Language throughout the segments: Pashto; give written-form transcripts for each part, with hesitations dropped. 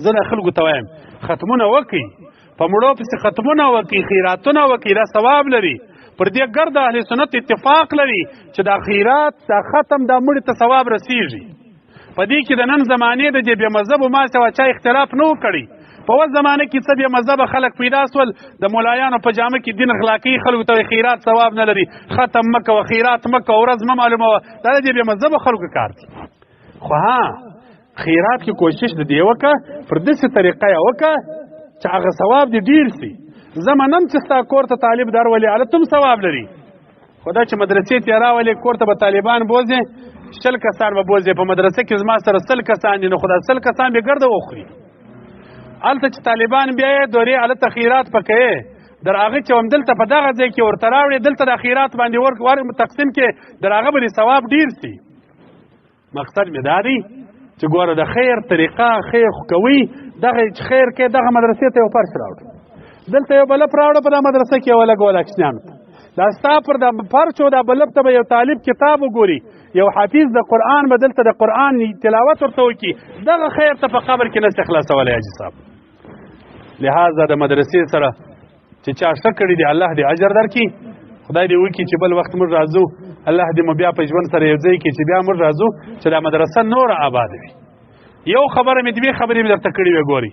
زه د خلکو ته وایم ختمونه وکړئ، په مړو پسې ختمونه وکړئ، خیراتونه وکړئ، دا ثواب لري. پر دې ګرد اهل سنت اتفاق لري چې دا خیرات دا ختم دا مړي ته ثواب رسیږي. په دې کې د نن زمانې د دې بې مذهبو ما سوا چا اختلاف نه و کړی. په اوس زمانه کې څه بې مذهبه خلک پیدا سول، د ملایانو په جامه کې دین غلا کوي، خلکو ته خیرات ثواب نه لري، ختم مه کوه، خیرات مه کوه، ورځ مه معلوموه، دا د دې بې مذهبه خلکو کار دی. خو ها خیرات کې کوشش د دې وکړه پر داسې طریقه یې وکړه چې هغه ثواب دې ډېر سي. زه منم چې ستا کور ته طالب درولې هلته هم ثواب لري، خو دا چې مدرسې ته یې راولې کور ته به طالبان بوځې، 100 کسان به بوځې، په مدرسه کې زما سره 100 کسان دي، نو خو دا 100 کسان بې ګرده وخوري. هلته چې طالبان بیا یې دورې هلته خیرات پکوې، در هغه چې همدلته په دغه ځای کې ورته راوړې، دلته د خیرات باندې تقسیم کې در هغه به دې ثواب ډېر سي. مقصد مې دا دی چې ګوره د خیر طریقه خیر خو کوي، دغه چې خیر کې دغه مدرسې ته یو فرش راوړه، دلته یو بلب راوړه، په دا مدرسه کې ولګوه دا کوچنیانو ته، دا ستا پر دا فرش او دا بلب ته به یو طالب کتاب وګوري، یو حافظ د قرآن به دلته د قرآن تلاوت ورته وکړي، دغه خیر ته په قبر کې نشي خلاصولی حاجي صاحب. لہذا د مدرسې سره چې چا ښه کړي دي الله دې اجر درکړي، خدای دې وکړي چې بل وخت موږ راځو، الله دې مو بیا په ژوند سره یو ځای کړي چې بیا موږ راځو چې دا مدرسه نوره آباد وي. یو خبره مې دوې خبرې مې درته کړې وې. ګوري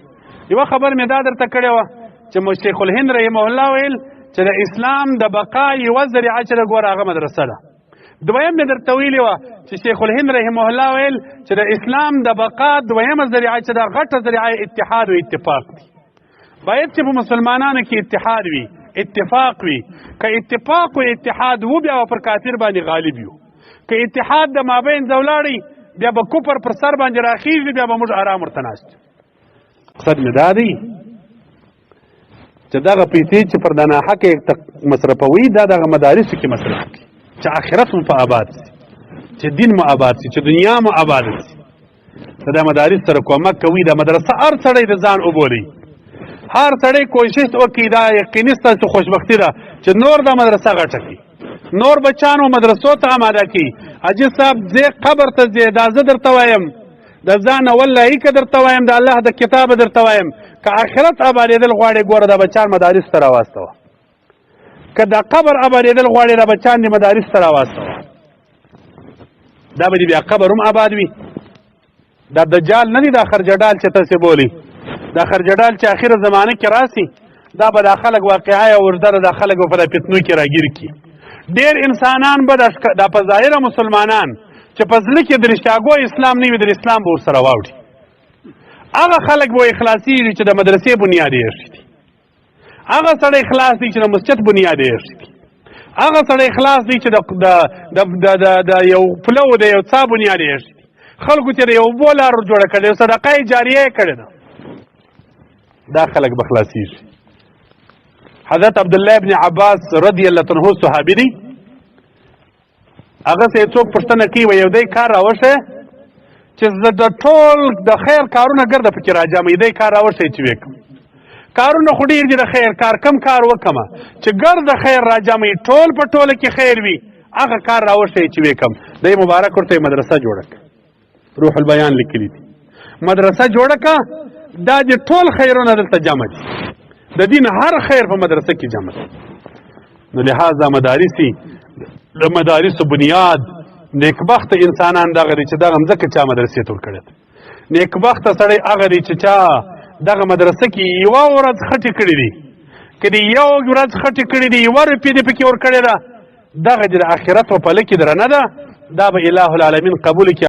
یوه خبره مې دا درته کړې وه چې شیخ الهند رحمه الله ویل چې د اسلام د بقا یوه ذریعه چې ده ګوره هغه مدرسه ده. دویم مې درته ویلې وه چې شیخ الهند رحمه الله ویل چې د اسلام د بقا دویمه ذریعه چې ده غټه ذریعه اتحاد و اتفاق دی. باید چې په مسلمانانو کې اتحاد وي، اتفاق وي. که اتفاق و اتحاد و بیا پر کافر باندې غالب یو، که اتحاد د مابین ځه ولاړئ بیا به کفر پر سر باندې راخیږي، بیا به موږ ارام ورته ناست. مقصد مې دا دی چې دغه پیسې چې پر د ناحقه مصرفوي دا دغه مدارسو کې مصرف کړي چې آخرت مو په آباد شي، چې دین مو آباد شي، چې دنیا مو آباد شي. دا مدارس سره کومک کوي. دا مدرسه هر سړی د ځان وبولي، هر سړی کوشش وکړي، دا یقیني ستاسو خوشبختي ده چې نور دا مدرسه غټه کړي، نور بچانو مدرسو ته آماده کړي. حاجي صاحب ځې قبر ته ځې، دا زه درته وایم، د ځانه والله که درته وایم، د الله د کتابه درته وایم، که آخرت آبادېدل غواړې ګوره دا بچان مدارس ته راواستوه، که د قبر آبادېدل غواړې دا بچان دې مدارس ته راواستوه، دا به دې بیا قبر هم آباد وي. دا دجال نه دی دا خرجډال چې تاسې بولي، دا خرجډال چې اخره زمانه کې راسي، دا به دا خلک واقعه یا ورده دا خلک به په دا فتنو کې راګیر کړي. ډېر انسانان به دا په ظاهره مسلمانان چې په زړه کې د رښتیاګو اسلام نه وي، د اسلام به ورسره واوړي. هغه خلک به اخلاصېږي چې د مدرسې بنیاد یې ایښی دي، هغه سړی خلاص دی چې د مسجد بنیاد یې ایښی دي، هغه سړی خلاص دی چې د یو پلو د یو څا بنیاد یې ایښی دي، خلکو ته د یو اوبو لار جوړه کړې، یو صدقه جاریه یې کړې ده، دا خلک به خلاصېږي. حضرت عبدالله ابن عباس رضی الله عنه صحابي دی، هغه سه څوک پوښتنه کوي و یو دی کار راوښی چې زه د ټول د خیر کارونه ګرده پکې راجمعوي، دی کار راوښی چې وکړم کارونه خو ډېر دي د خیر کار، کم کار وکړمه چې ګرده خیر راجمعوي، ټول په ټوله کې خیر وي، هغه کار راوښی چې وکړم. دی مبارک ورته مدرسه جوړه کړه، روح البیان لیکلي دي، مدرسه جوړه کړه، دا دې ټول خیرونه دلته جمع دي، د دین هر خیر په مدرسه کې جمع دی. نو لہذا مدارسی د مدارسو بنیاد نیکبخت انسانان دغه دی چې دغه مځکه چا مدرسې ته ورکړې ده. نیکبخته سړی هغه دی چې چا دغه مدرسه کې یوه ورځ خټې کړي دي، که دې یو ورځ خټې کړي دي، یوه روپۍ دې پکې ورکړې ده، دغه دې د آخرت په پله کې درنه ده، دا به اله العالمین قبول کړي.